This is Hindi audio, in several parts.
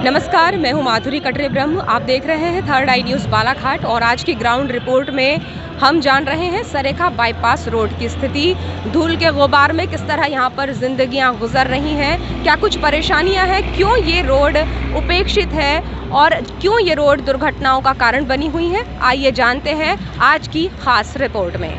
नमस्कार, मैं हूं माधुरी कटरे ब्रह्म। आप देख रहे हैं थर्ड आई न्यूज़ बालाघाट और आज की ग्राउंड रिपोर्ट में हम जान रहे हैं सरेखा बाईपास रोड की स्थिति। धूल के गुबार में किस तरह यहां पर जिंदगियां गुजर रही हैं, क्या कुछ परेशानियां हैं, क्यों ये रोड उपेक्षित है और क्यों ये रोड दुर्घटनाओं का कारण बनी हुई है, आइए जानते हैं आज की खास रिपोर्ट में।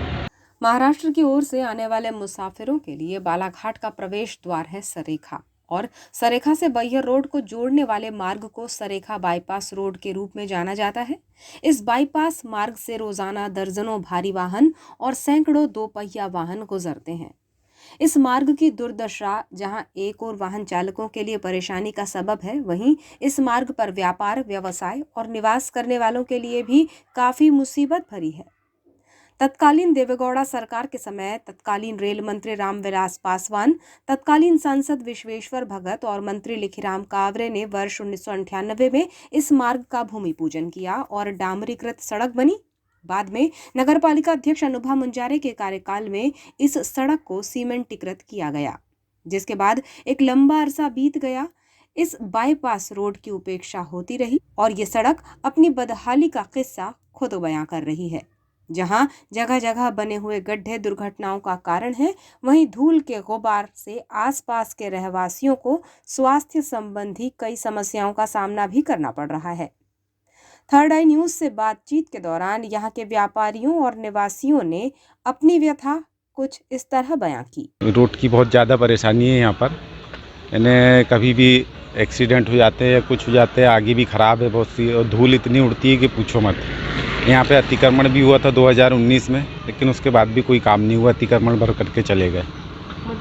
महाराष्ट्र की ओर से आने वाले मुसाफिरों के लिए बालाघाट का प्रवेश द्वार है सरेखा और सरेखा से बैहर रोड को जोड़ने वाले मार्ग को सरेखा बाईपास रोड के रूप में जाना जाता है। इस बाईपास मार्ग से रोजाना दर्जनों भारी वाहन और सैकड़ों दोपहिया वाहन गुजरते हैं। इस मार्ग की दुर्दशा जहां एक और वाहन चालकों के लिए परेशानी का सबब है, वहीं इस मार्ग पर व्यापार, व्यवसाय और निवास करने वालों के लिए भी काफी मुसीबत भरी है। तत्कालीन देवेगौड़ा सरकार के समय तत्कालीन रेल मंत्री रामविलास पासवान, तत्कालीन सांसद विश्वेश्वर भगत और मंत्री लिखीराम कावरे ने वर्ष 1998 में इस मार्ग का भूमि पूजन किया और डामरीकृत सड़क बनी। बाद में नगरपालिका अध्यक्ष अनुभा मुंजारे के कार्यकाल में इस सड़क को सीमेंटीकृत किया गया, जिसके बाद एक लंबा अरसा बीत गया। इस बाईपास रोड की उपेक्षा होती रही और ये सड़क अपनी बदहाली का किस्सा खुद बयां कर रही है। जहां जगह जगह बने हुए गड्ढे दुर्घटनाओं का कारण है, वहीं धूल के गुबार से आसपास के रहवासियों को स्वास्थ्य संबंधी कई समस्याओं का सामना भी करना पड़ रहा है। थर्ड आई न्यूज़ से बातचीत के दौरान यहां के व्यापारियों और निवासियों ने अपनी व्यथा कुछ इस तरह बयां की। रोड की बहुत ज़्यादा परेशानी है यहाँ पर, यानी कभी भी एक्सीडेंट हो जाते हैं या कुछ हो जाते हैं। आगे भी ख़राब है बहुत सी, और धूल इतनी उड़ती है कि पूछो मत। यहाँ पे अतिक्रमण भी हुआ था 2019 में, लेकिन उसके बाद भी कोई काम नहीं हुआ। अतिक्रमण भर करके चले गए।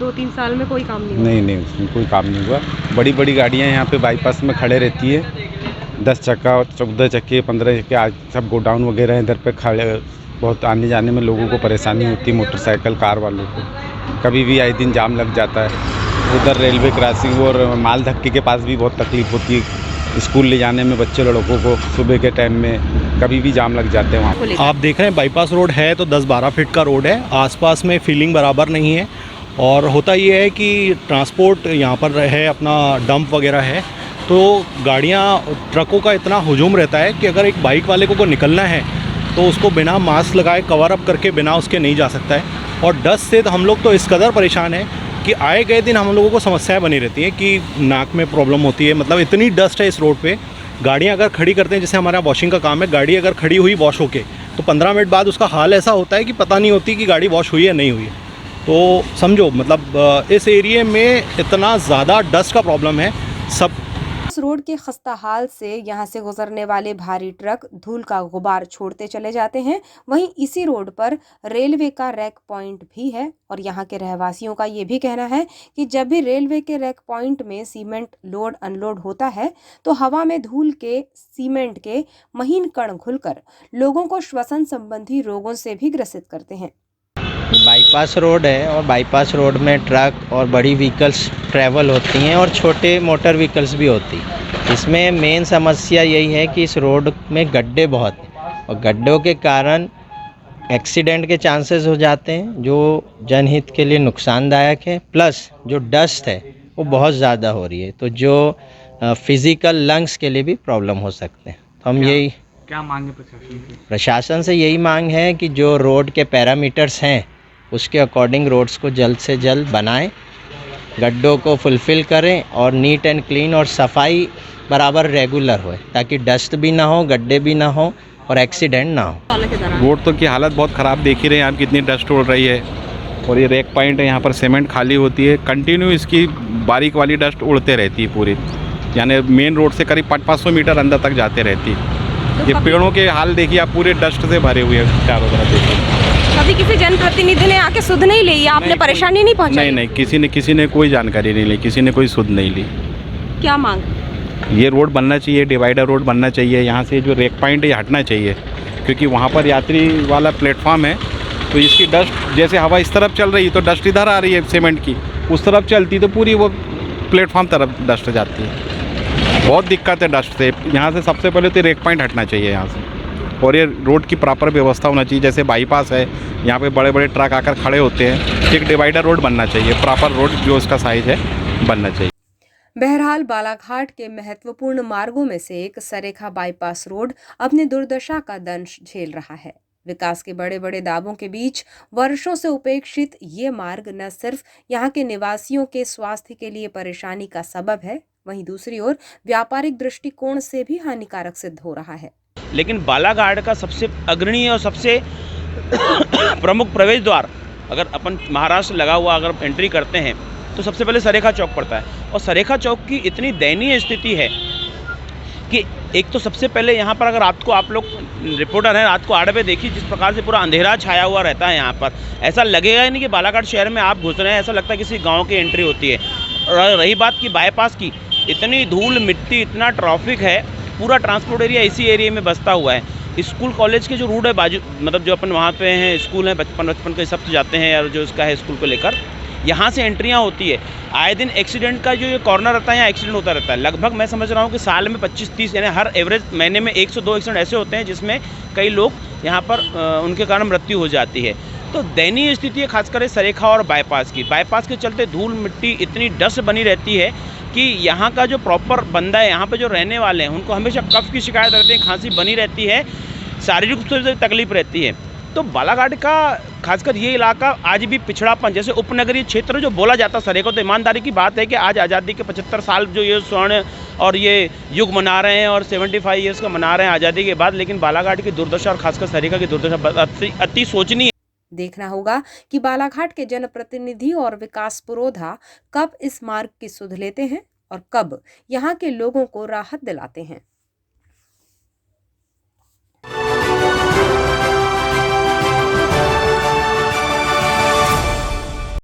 2-3 साल में कोई काम नहीं हुआ? नहीं, उसमें कोई काम नहीं हुआ। बड़ी बड़ी गाड़ियाँ यहाँ पे बाईपास में खड़े रहती है, 10 चक्का, 14 चक्के, 15 चक्के, आज सब गोडाउन वगैरह इधर पे खड़े। बहुत आने जाने में लोगों को परेशानी होती है, मोटरसाइकिल कार वालों को। कभी भी आए दिन जाम लग जाता है। उधर रेलवे क्रॉसिंग और माल धक्के के पास भी बहुत तकलीफ होती है। स्कूल ले जाने में बच्चे लड़कों को सुबह के टाइम में कभी भी जाम लग जाते हैं वहाँ। आप देख रहे हैं बाईपास रोड है तो 10-12 फीट का रोड है। आसपास में फीलिंग बराबर नहीं है और होता ये है कि ट्रांसपोर्ट यहाँ पर है, अपना डंप वगैरह है, तो गाड़ियाँ, ट्रकों का इतना हुजूम रहता है कि अगर एक बाइक वाले को निकलना है तो उसको बिना मास्क लगाए, कवर अप करके बिना उसके नहीं जा सकता है। और डस्ट से तो हम लोग तो इस कदर परेशान हैं कि आए गए दिन हम लोगों को समस्याएं बनी रहती हैं कि नाक में प्रॉब्लम होती है। मतलब इतनी डस्ट है इस रोड पे। गाड़ियां अगर खड़ी करते हैं, जैसे हमारा वॉशिंग का काम है, गाड़ी अगर खड़ी हुई वॉश होके तो 15 मिनट बाद उसका हाल ऐसा होता है कि पता नहीं होती कि गाड़ी वॉश हुई है नहीं हुई है। तो समझो, मतलब इस एरिए में इतना ज़्यादा डस्ट का प्रॉब्लम है। सब इस रोड के खस्ता हाल से यहाँ से गुजरने वाले भारी ट्रक धूल का गुबार छोड़ते चले जाते हैं। वहीं इसी रोड पर रेलवे का रैक पॉइंट भी है और यहाँ के रहवासियों का ये भी कहना है कि जब भी रेलवे के रैक पॉइंट में सीमेंट लोड अनलोड होता है तो हवा में धूल के सीमेंट के महीन कण घुलकर लोगों को श्वसन संबंधी रोगों से भी ग्रसित करते हैं। बाईपास रोड है और बाईपास रोड में ट्रक और बड़ी व्हीकल्स ट्रैवल होती हैं और छोटे मोटर व्हीकल्स भी होती हैं। इसमें मेन समस्या यही है कि इस रोड में गड्ढे बहुत हैं और गड्ढों के कारण एक्सीडेंट के चांसेस हो जाते हैं, जो जनहित के लिए नुकसानदायक है। प्लस जो डस्ट है वो बहुत ज़्यादा हो रही है, तो जो फिज़िकल लंग्स के लिए भी प्रॉब्लम हो सकते हैं। तो हम यही क्या मांग है प्रशासन से यही मांग है कि जो रोड के पैरामीटर्स हैं उसके अकॉर्डिंग रोड्स को जल्द से जल्द बनाएं, गड्ढों को फुलफ़िल करें और नीट एंड क्लीन और सफाई बराबर रेगुलर होए, ताकि डस्ट भी ना हो, गड्ढे भी ना हो और एक्सीडेंट ना हो। रोड तो की हालत बहुत ख़राब देख ही रहे हैं आप, कितनी डस्ट उड़ रही है। और ये रैक पॉइंट है, यहाँ पर सीमेंट खाली होती है, कंटिन्यू इसकी बारीक वाली डस्ट उड़ते रहती है पूरी, यानी मेन रोड से करीब 500 मीटर अंदर तक जाते रहती है। ये पेड़ों के हाल देखिए आप, पूरे डस्ट से भरे हुए हैं चारों तरफ देखिए। कभी किसी जनप्रतिनिधि ने आके सुध नहीं ली? आपने परेशानी नहीं पहुंचाई? नहीं, किसी ने कोई जानकारी नहीं ली, किसी ने कोई सुध नहीं ली। क्या मांग? ये रोड बनना चाहिए, डिवाइडर रोड बनना चाहिए। यहाँ से जो रेक पॉइंट है हटना चाहिए, क्योंकि वहाँ पर यात्री वाला प्लेटफॉर्म है, तो इसकी डस्ट, जैसे हवा इस तरफ चल रही है तो डस्ट इधर आ रही है सीमेंट की, उस तरफ चलती तो पूरी वो प्लेटफॉर्म तरफ डस्ट जाती है। बहुत दिक्कत है डस्ट से। यहाँ से सबसे पहले तो रेक पॉइंट हटना चाहिए यहाँ से, और ये रोड की प्रॉपर व्यवस्था होना चाहिए। जैसे बाईपास है, यहाँ पे बड़े बड़े ट्रक आकर खड़े होते हैं, एक डिवाइडर रोड बनना चाहिए, प्रॉपर रोड जो उसका साइज है बनना चाहिए। बहरहाल बालाघाट के महत्वपूर्ण मार्गों में से एक सरेखा बाईपास रोड अपनी दुर्दशा का दंश झेल रहा है। विकास के बड़े बड़े दावों के बीच वर्षों से उपेक्षित ये मार्ग न सिर्फ यहाँ के निवासियों के स्वास्थ्य के लिए परेशानी का सबब है, वहीं दूसरी ओर व्यापारिक दृष्टिकोण से भी हानिकारक सिद्ध हो रहा है। लेकिन बालाघाट का सबसे अग्रणी और सबसे प्रमुख प्रवेश द्वार अगर अपन महाराष्ट्र लगा हुआ अगर एंट्री करते हैं तो सबसे पहले सरेखा चौक पड़ता है। और सरेखा चौक की इतनी दयनीय स्थिति है कि एक तो सबसे पहले यहाँ पर अगर रात को आप लोग रिपोर्टर हैं रात को 8 बजे देखिए जिस प्रकार से पूरा अंधेरा छाया हुआ रहता है यहाँ पर, ऐसा लगेगा ही नहीं कि बालाघाट शहर में आप घुस रहे हैं, ऐसा लगता है किसी गांव की एंट्री होती है। और रही बात की बाईपास की, इतनी धूल मिट्टी इतना ट्रैफिक है, पूरा ट्रांसपोर्ट एरिया इसी एरिया में बसता हुआ है। स्कूल कॉलेज के जो रूट है बाजू मतलब जो अपन वहाँ पे हैं स्कूल हैं बचपन के सब से जाते हैं या जो इसका है स्कूल को लेकर, यहाँ से एंट्रियाँ होती है। आए दिन एक्सीडेंट का जो ये कॉर्नर रहता है यहाँ एक्सीडेंट होता रहता है। लगभग मैं समझ रहा हूँ कि साल में 25-30 यानी हर एवरेज महीने में 1 से 2 एक्सीडेंट ऐसे होते हैं जिसमें कई लोग यहाँ पर उनके कारण मृत्यु हो जाती है। तो दयनीय स्थिति है खासकर सरेखा और बाईपास की। बाईपास के चलते धूल मिट्टी इतनी डस्ट बनी रहती है कि यहाँ का जो प्रॉपर बंदा है यहाँ पे जो रहने वाले हैं उनको हमेशा कफ की शिकायत रहती है, खांसी बनी रहती है, शारीरिक रूप से तकलीफ रहती है। तो बालाघाट का खासकर ये इलाका आज भी पिछड़ापन जैसे उपनगरीय क्षेत्र जो बोला जाता सरेखा, तो ईमानदारी की बात है कि आज आज़ादी के 75 साल जो ये स्वर्ण और ये युग मना रहे हैं और 75 ईयर्स का मना रहे हैं आज़ादी के बाद, लेकिन बालाघाट की दुर्दशा और खासकर सरेखा की दुर्दशा अति शोचनीय है। देखना होगा कि बालाघाट के जनप्रतिनिधि और विकास पुरोधा कब इस मार्ग की सुध लेते हैं और कब यहाँ के लोगों को राहत दिलाते हैं।